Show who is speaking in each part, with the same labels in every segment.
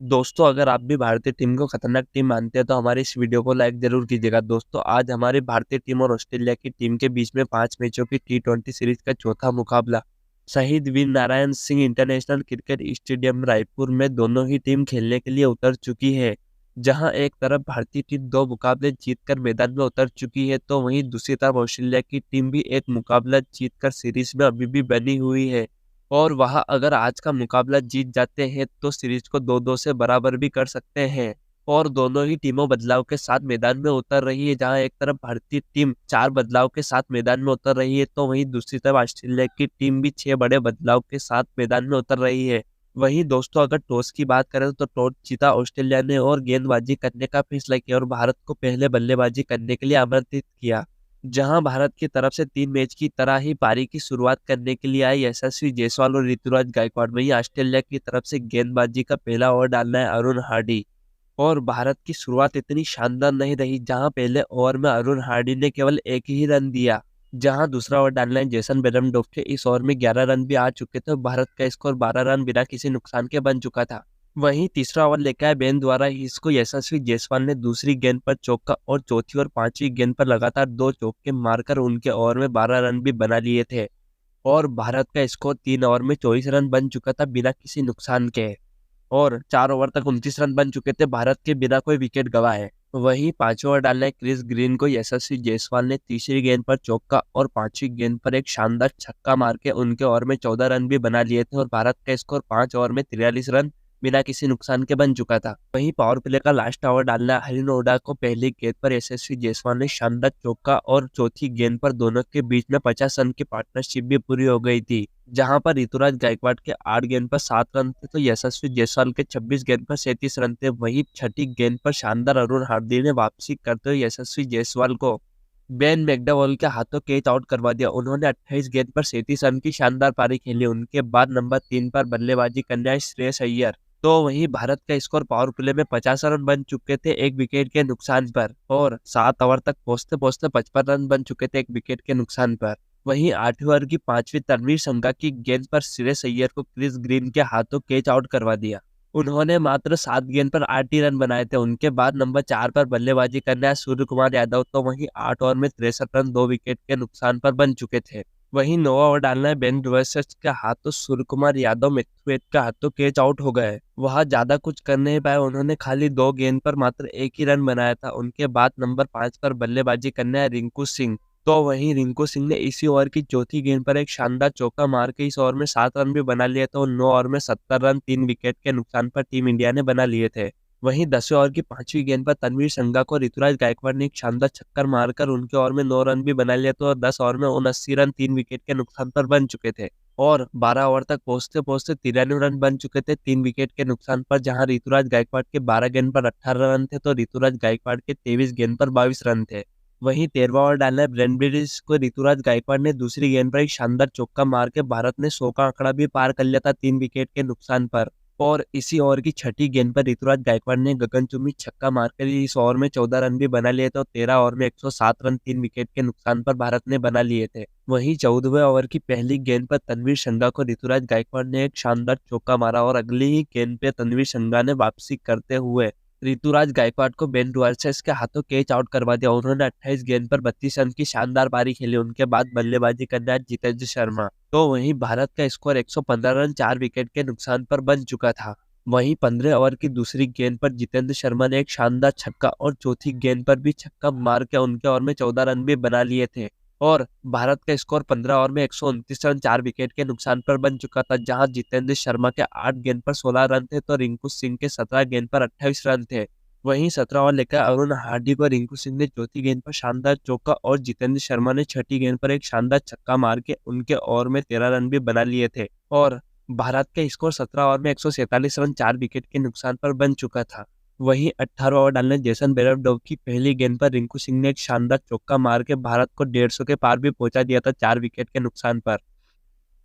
Speaker 1: दोस्तों, अगर आप भी भारतीय टीम को खतरनाक टीम मानते हैं तो हमारी इस वीडियो को लाइक जरूर कीजिएगा। दोस्तों, आज हमारी भारतीय टीम और ऑस्ट्रेलिया की टीम के बीच में 5 मैचों की टी20 सीरीज का चौथा मुकाबला Shaheed Veer Narayan Singh international cricket stadium Raipur में दोनों ही टीम खेलने के लिए उतर चुकी है। जहां एक तरफ भारतीय टीम 2 मुकाबले जीतकर मैदान में उतर चुकी है, तो वहीं दूसरी तरफ ऑस्ट्रेलिया की टीम भी एक मुकाबला जीतकर सीरीज में अभी भी बनी हुई है। और वह अगर आज का मुकाबला जीत जाते हैं तो सीरीज को 2-2 से बराबर भी कर सकते हैं। और दोनों ही टीमों बदलाव के साथ मैदान में उतर रही है। जहां एक तरफ भारतीय टीम 4 बदलाव के साथ मैदान में उतर रही है, तो वहीं दूसरी तरफ ऑस्ट्रेलिया की टीम भी 6 बड़े बदलाव के साथ मैदान में उतर रही है। वहीं दोस्तों, अगर टॉस की बात करें तो टॉस जीता ऑस्ट्रेलिया ने और गेंदबाजी करने का फैसला किया और भारत को पहले बल्लेबाजी करने के लिए आमंत्रित किया। जहां भारत की तरफ से 3 मैच की तरह ही पारी की शुरुआत करने के लिए आई यशस्वी जायसवाल और ऋतुराज गायकवाड़। वहीं ऑस्ट्रेलिया की तरफ से गेंदबाजी का पहला ओवर डालना है अरुण हार्डी। और भारत की शुरुआत इतनी शानदार नहीं रही, जहां पहले ओवर में अरुण हार्डी ने केवल 1 ही रन दिया। जहां दूसरा ओवर डालना है जेसन बेरनडोफ के। इस ओवर में 11 रन भी आ चुके थे और भारत का स्कोर 12 रन बिना किसी नुकसान के बन चुका था। वहीं तीसरा ओवर लेकर आए बेन द्वारा। इसको यशस्वी जायसवाल ने दूसरी गेंद पर चौका और चौथी और पांचवी गेंद पर लगातार 2 चौके मारकर उनके ओवर में 12 रन भी बना लिए थे। और भारत का स्कोर 3 ओवर में 24 रन बन चुका था बिना किसी नुकसान के। और 4 ओवर तक 29 रन बन चुके थे भारत के बिना कोई विकेट गंवाए। वहीं 5वें ओवर डालने क्रिस ग्रीन को यशस्वी जायसवाल ने तीसरी गेंद पर चौका और पांचवी गेंद पर एक शानदार छक्का मार के उनके ओवर में 14 रन भी बना लिए थे और भारत का स्कोर 5 ओवर में 43 रन बिना किसी नुकसान के बन चुका था। वहीं पावर प्ले का लास्ट ओवर डालना हरिन ओडा को पहली गेंद पर यशस्वी जायसवाल ने शानदार चौका और चौथी गेंद पर दोनों के बीच में 50 रन की पार्टनरशिप भी पूरी हो गई थी। जहां पर ऋतुराज गायकवाड़ के 8 गेंद पर 7 रन थे तो यशस्वी जायसवाल के 26 गेंद पर 37 रन थे। वहीं छठी गेंद पर शानदार अरुण हार्दी ने वापसी करते हुए यशस्वी जायसवाल को बेन मैकडॉवल के हाथों कैच आउट करवा दिया। उन्होंने 28 गेंद पर 37 रन की शानदार पारी खेली। उनके बाद नंबर 3 पर बल्लेबाजी करने आए श्रेयस अय्यर। तो वहीं भारत का स्कोर पावर प्ले में 50 रन बन चुके थे एक विकेट के नुकसान पर। और 7 ओवर तक पहुंचते पहुंचते 55 रन बन चुके थे एक विकेट के नुकसान पर। वहीं 8वें ओवर की 5वीं तनवीर संघा की गेंद पर श्रेयस अय्यर को क्रिस ग्रीन के हाथों कैच आउट करवा दिया। उन्होंने मात्र 7 गेंद पर 8 ही रन बनाए थे। उनके बाद नंबर 4 पर बल्लेबाजी करने आए सूर्य कुमार यादव। तो वहीं 8 ओवर में 63 रन 2 विकेट के नुकसान पर बन चुके थे। वहीं 9वां ओवर डालना है बेन डुवेसेस के हाथों सूर्य कुमार यादव मैथ्यूवेट के हाथों कैच आउट हो गए। वह ज्यादा कुछ कर नहीं पाए। उन्होंने खाली 2 गेंद पर मात्र 1 ही रन बनाया था। उनके बाद नंबर 5 पर बल्लेबाजी करने आए रिंकू सिंह। तो वहीं रिंकू सिंह ने इसी ओवर की चौथी गेंद पर एक शानदार चौका मार के इस ओवर में 7 रन भी बना लिए थे और 9 ओवर में 70 रन 3 विकेट के नुकसान पर टीम इंडिया ने बना लिए थे। वहीं 10वें ओवर की 5वीं गेंद पर तनवीर संघा को ऋतुराज गायकवाड़ ने एक शानदार छक्कर मारकर उनके ओवर में 9 रन भी बना लिए थे और 10 ओवर में 79 रन 3 विकेट के नुकसान पर बन चुके थे। और 12 ओवर तक पहुंचते पहुंचते 93 रन बन चुके थे 3 विकेट के नुकसान पर। जहां ऋतुराज गायकवाड़ के 12 गेंद पर 18 रन थे तो ऋतुराज गायकवाड़ के 23 गेंद पर 22 रन थे। वहीं 13वां ओवर डालना है ब्रेन ब्रिज को। ऋतुराज गायकवाड़ ने दूसरी गेंद पर एक शानदार चौका मार के भारत ने 100 का आंकड़ा भी पार कर लिया था 3 विकेट के नुकसान पर। और इसी ओवर की छठी गेंद पर ऋतुराज गायकवाड़ ने गगनचुंबी छक्का मारकर इस ओवर में 14 रन भी बना लिए थे और 13 ओवर में 107 रन 3 विकेट के नुकसान पर भारत ने बना लिए थे। वहीं 14वें ओवर की पहली गेंद पर तनवीर संघा को ऋतुराज गायकवाड़ ने एक शानदार चौका मारा और अगली ही गेंद पे तनवीर संघा ने वापसी करते हुए ऋतुराज गायकवाड़ को बेन डुवेसेस के हाथों कैच आउट करवा दिया। उन्होंने 28 गेंद पर 32 रन की शानदार पारी खेली। उनके बाद बल्लेबाजी करने आए जितेंद्र शर्मा। तो वहीं भारत का स्कोर 115 रन 4 विकेट के नुकसान पर बन चुका था। वहीं 15 ओवर की दूसरी गेंद पर जितेंद्र शर्मा ने एक शानदार छक्का और चौथी गेंद पर भी छक्का मार के उनके ओवर में 14 रन भी बना लिए थे। और भारत का स्कोर 15 ओवर में 129 रन 4 विकेट के नुकसान पर बन चुका था। जहां जितेंद्र शर्मा के 8 गेंद पर 16 रन थे तो रिंकू सिंह के 17 गेंद पर 28 रन थे। वहीं 17 ओवर लेकर अरुण हार्डी को रिंकू सिंह ने चौथी गेंद पर शानदार चौका और जितेंद्र शर्मा ने छठी गेंद पर एक शानदार छक्का मार के उनके ओवर में 13 रन भी बना लिए थे। और भारत का स्कोर 17 ओवर में 147 रन 4 विकेट के नुकसान पर बन चुका था। वहीं 18 ओवर डालने जेसन बेरनडोफ की पहली गेंद पर रिंकू सिंह ने एक शानदार चौका मार के भारत को 150 के पार भी पहुंचा दिया था 4 विकेट के नुकसान पर।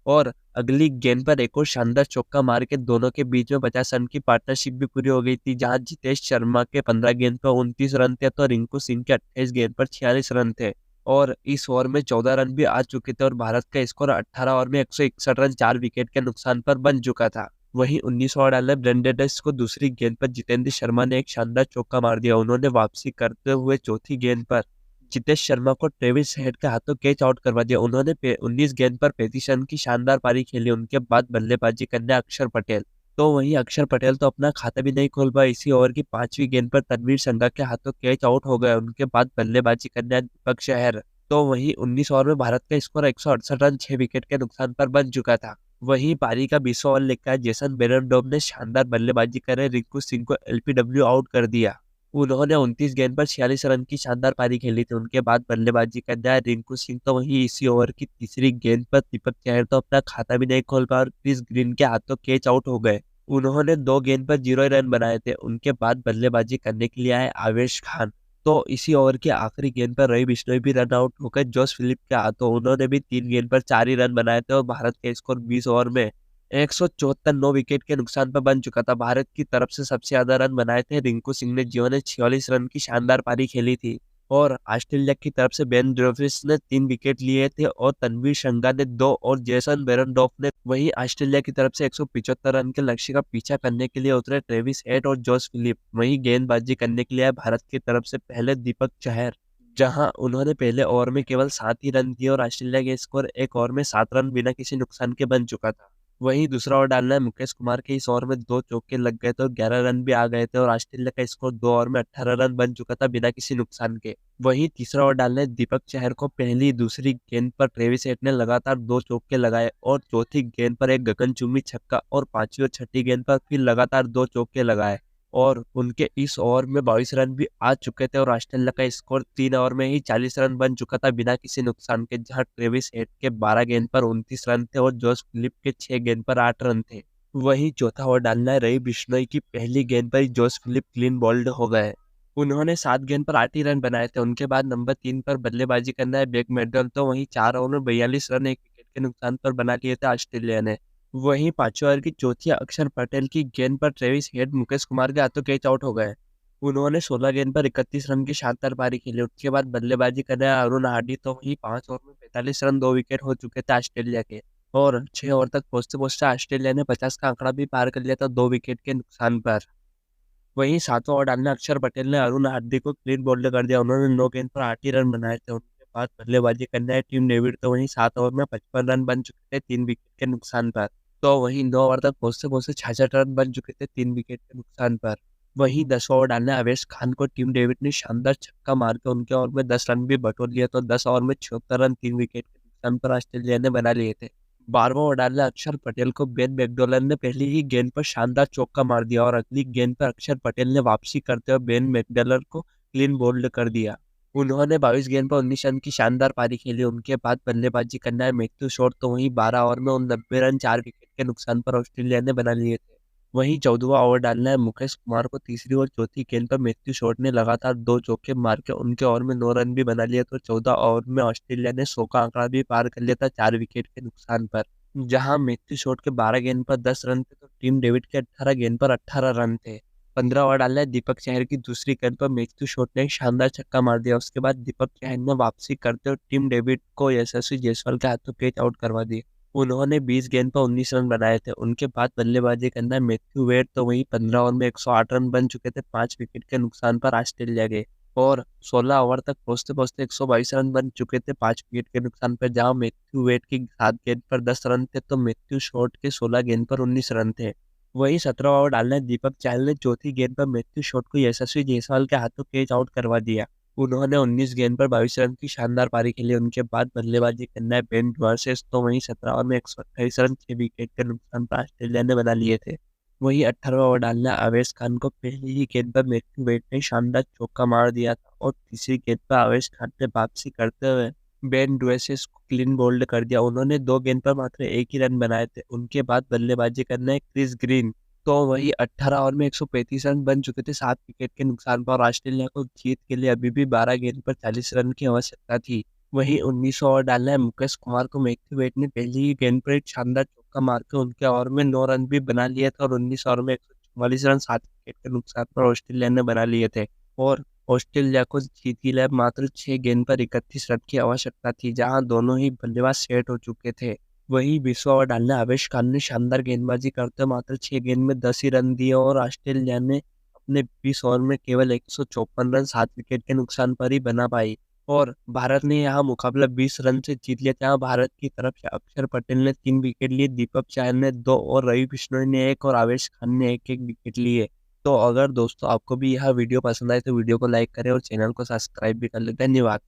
Speaker 1: और अगली गेंद पर एक और शानदार चौका मार के दोनों के बीच में 50 रन की पार्टनरशिप भी पूरी हो गई थी। जहां जितेश शर्मा के 15 गेंद पर 29 रन थे तो रिंकू सिंह के 28 गेंद पर 46 रन थे। और इस ओवर में 14 रन भी आ चुके थे और भारत का स्कोर 18 ओवर में 161 रन 4 विकेट के नुकसान पर बन चुका था। वहीं 19 ओवर डालने ब्रेंडेडस को दूसरी गेंद पर जितेंद्र शर्मा ने एक शानदार चौका मार दिया। उन्होंने वापसी करते हुए चौथी गेंद पर जितेश शर्मा को ट्रेविस हेड के हाथों कैच आउट करवा दिया। उन्होंने 19 गेंद पर 35 रन की शानदार पारी खेली। उनके बाद बल्लेबाजी करने अक्षर पटेल, तो वहीं अक्षर पटेल तो अपना खाता भी नहीं खोल पाए। इसी ओवर की 5वीं गेंद पर तनवीर संगा के हाथों कैच आउट हो गए। उनके बाद बल्लेबाजी करने दीपक चहर, तो वहीं 19 ओवर में भारत का स्कोर 168 रन 6 विकेट के नुकसान पर बन चुका था। वहीं पारी का 20वां ओवर लेकर आए जेसन बेरेनडोम ने शानदार बल्लेबाजी कर रिंकू सिंह को एलपीडब्ल्यू आउट कर दिया। उन्होंने 29 गेंद पर 46 रन की शानदार पारी खेली थी। उनके बाद बल्लेबाजी करने आए रिंकू सिंह, तो वहीं इसी ओवर की तीसरी गेंद पर दीपक चहर तो अपना खाता भी नहीं खोल पाया और क्रिस ग्रीन के हाथों कैच आउट हो गए। उन्होंने 2 गेंद पर 0 रन बनाए थे। उनके बाद बल्लेबाजी करने के लिए आए आवेश खान, तो इसी ओवर की आखिरी गेंद पर रवि बिश्नोई भी रन आउट होकर जोस फिलिप के हाथों, उन्होंने भी 3 गेंद पर 4 ही रन बनाए थे और भारत का स्कोर 20 ओवर में 174 9 विकेट के नुकसान पर बन चुका था। भारत की तरफ से सबसे ज्यादा रन बनाए थे रिंकू सिंह ने, जिन्होंने 46 रन की शानदार पारी खेली थी। और ऑस्ट्रेलिया की तरफ से बेन ड्रेविस ने 3 विकेट लिए थे और तनवीर शंगा ने 2 और जेसन बेरेनडॉफ ने। वहीं ऑस्ट्रेलिया की तरफ से 175 रन के लक्ष्य का पीछा करने के लिए उतरे ट्रेविस हेड और जोस फिलिप। वहीं गेंदबाजी करने के लिए आए भारत की तरफ से पहले दीपक चहर, जहां उन्होंने पहले ओवर में केवल 7 ही रन दिए और ऑस्ट्रेलिया के स्कोर एक ओवर में 7 रन बिना किसी नुकसान के बन चुका था। वहीं दूसरा ओवर डालना है मुकेश कुमार के, इस ओवर में 2 चौके लग गए थे और 11 रन भी आ गए थे और ऑस्ट्रेलिया का स्कोर 2 ओवर में 18 रन बन चुका था बिना किसी नुकसान के। वहीं तीसरा ओवर डालने दीपक चहर को पहली दूसरी गेंद पर ट्रेविस हेड ने लगातार 2 चौके लगाए और चौथी गेंद पर एक गगनचुंबी छक्का और 5वीं और छठी गेंद पर फिर लगातार 2 चौके लगाए और उनके इस ओवर में 22 रन भी आ चुके थे और ऑस्ट्रेलिया का स्कोर 3 ओवर में ही 40 रन बन चुका था बिना किसी नुकसान के, जहां ट्रेविस हेड के 12 गेंद पर 29 रन थे और जोस फिलिप के 6 गेंद पर 8 रन थे। वहीं चौथा ओवर डालना है रवि बिश्नोई की, पहली गेंद पर ही जोस फिलिप क्लीन बोल्ड हो गए। उन्होंने 7 गेंद पर 8 ही रन बनाए थे। उनके बाद नंबर 3 पर बल्लेबाजी करना है बेक मेडल, तो वहीं 4 ओवर में 42 रन 1 विकेट के नुकसान पर बना लिए थे ऑस्ट्रेलिया ने। वहीं 5वें ओवर की चौथी अक्षर पटेल की गेंद पर ट्रेविस हेड मुकेश कुमार के हाथों कैच आउट हो गए। उन्होंने 16 गेंद पर 31 रन की शानदार पारी खेली। उसके बाद बल्लेबाजी करने आए अरुण हार्डी, तो वहीं 5 ओवर में 45 रन 2 विकेट हो चुके थे ऑस्ट्रेलिया के और 6 ओवर तक पहुंचते पहुंचते ऑस्ट्रेलिया ने 50 का आंकड़ा भी पार कर लिया था 2 विकेट के नुकसान पर। वहीं 7वां ओवर डालने अक्षर पटेल ने अरुण हार्दिक को क्लीन बोल्ड कर दिया। उन्होंने 9 गेंद पर 8 ही रन बनाए थे। उनके बाद बल्लेबाजी करने आए टीम डेविड, तो वहीं 7 ओवर में 55 रन बन चुके थे 3 विकेट के नुकसान पर। तो वहीं 9 ओवर तक पहुंचते पहुंचते 66 रन बन चुके थे 3 विकेट के नुकसान पर। वहीं 10वां ओवर डालने अवेश खान को टीम डेविड ने शानदार छक्का मार के उनके ओवर में 10 रन भी बटोर लिया, तो 10 ओवर में 76 रन 3 विकेट के नुकसान पर ऑस्ट्रेलिया ने बना लिए थे। 12वां ओवर डालने अक्षर पटेल को बेन मैकडोलन ने पहली ही गेंद पर शानदार चौका मार दिया और अगली गेंद पर अक्षर पटेल ने वापसी करते हुए बेन मैकडोलन को क्लीन बोल्ड कर दिया। उन्होंने 22 गेंद पर 19 रन की शानदार पारी खेली। उनके बाद बल्लेबाजी करना है मैथ्यू शॉट, तो वहीं 12 ओवर में 90 रन 4 विकेट के नुकसान पर ऑस्ट्रेलिया ने बना लिए थे। वहीं 14वां ओवर डालना है मुकेश कुमार को, तीसरी और चौथी गेंद पर मैथ्यू शॉट ने लगातार 2 चौके मार के उनके ओवर में 9 रन भी बना लिए, तो 14 ओवर में ऑस्ट्रेलिया ने 100 का आंकड़ा भी पार कर लिया था 4 विकेट के नुकसान पर। जहां मैथ्यू शॉट के 12 गेंद पर 10 रन थे, तो टीम डेविड के 18 गेंद पर 18 रन थे। 15 ओवर डालना है दीपक चहर की, दूसरी गेंद पर मैथ्यू शॉट ने एक शानदार छक्का मार दिया। उसके बाद दीपक चहर ने वापसी करते हुए टीम डेविड को यशस्वी जायसवाल के हाथों कैच आउट करवा दिए। उन्होंने 20 गेंद पर 19 रन बनाए थे। उनके बाद बल्लेबाजी करना है मैथ्यू वेड, तो वहीं 15 ओवर में 108 रन बन चुके थे 5 विकेट के नुकसान पर ऑस्ट्रेलिया के और 16 ओवर तक पहुंचते पहुंचते 122 रन बन चुके थे 5 विकेट के नुकसान पर, जहां मैथ्यू वेड की 7 गेंद पर 10 रन थे, तो मैथ्यू शॉट के 16 गेंद पर 19 रन थे। वहीं 17 ओवर डालने दीपक चहल ने चौथी गेंद पर मैथ्यू शॉट को यशस्वी जायसवाल के हाथों कैच आउट करवा दिया। उन्होंने 19 गेंद पर 22 रन की शानदार पारी खेली। उनके बाद बल्लेबाजी करना है बेन ड्वार्सेस, तो वहीं 17 ओवर में 128 रन 6 विकेट के नुकसान पर ऑस्ट्रेलिया ने बना लिए थे। वहीं 18वां ओवर डालना अवेश खान को, पहली ही गेंद पर मैथ्यू वेड ने शानदार चौका मार दिया था और तीसरी गेंद पर अवेश खान ने वापसी करते हुए बेन ड्वेसेस को क्लीन बोल्ड कर दिया। उन्होंने 2 गेंद पर मात्र 1 ही रन बनाए थे। उनके बाद बल्लेबाजी करना है क्रिस ग्रीन, तो वही 18 ओवर में 135 रन बन चुके थे 7 विकेट के नुकसान पर। ऑस्ट्रेलिया को जीत के लिए अभी भी 12 गेंद पर 40 रन की आवश्यकता थी। वहीं 19 ओवर डालना है मुकेश कुमार को, मैथ्यू वेड ने पहली ही गेंद पर एक शानदार चौका मार के उनके ओवर में 9 रन भी बना लिए थे और 19 ओवर में 144 रन 7 विकेट के नुकसान पर ऑस्ट्रेलिया ने बना लिए थे और ऑस्ट्रेलिया को जीत के लिए मात्र 6 गेंद पर 31 रन की आवश्यकता थी, जहां दोनों ही बल्लेबाज सेट हो चुके थे। वहीं 20वां ओवर डालने आवेश खान ने शानदार गेंदबाजी करते मात्र 6 गेंद में 10 ही रन दिए और ऑस्ट्रेलिया ने अपने 20 ओवर में केवल 154 रन 7 विकेट के नुकसान पर ही बना पाई और भारत ने यहां मुकाबला 20 रन से जीत लिया। जहां भारत की तरफ से अक्षर पटेल ने 3 विकेट लिए, दीपक चाहर ने 2 और रवि बिश्नोई ने 1 और आवेश खान ने 1-1 विकेट लिए। तो अगर दोस्तों आपको भी यह वीडियो पसंद आए तो वीडियो को लाइक करें और चैनल को सब्सक्राइब भी कर लें। धन्यवाद।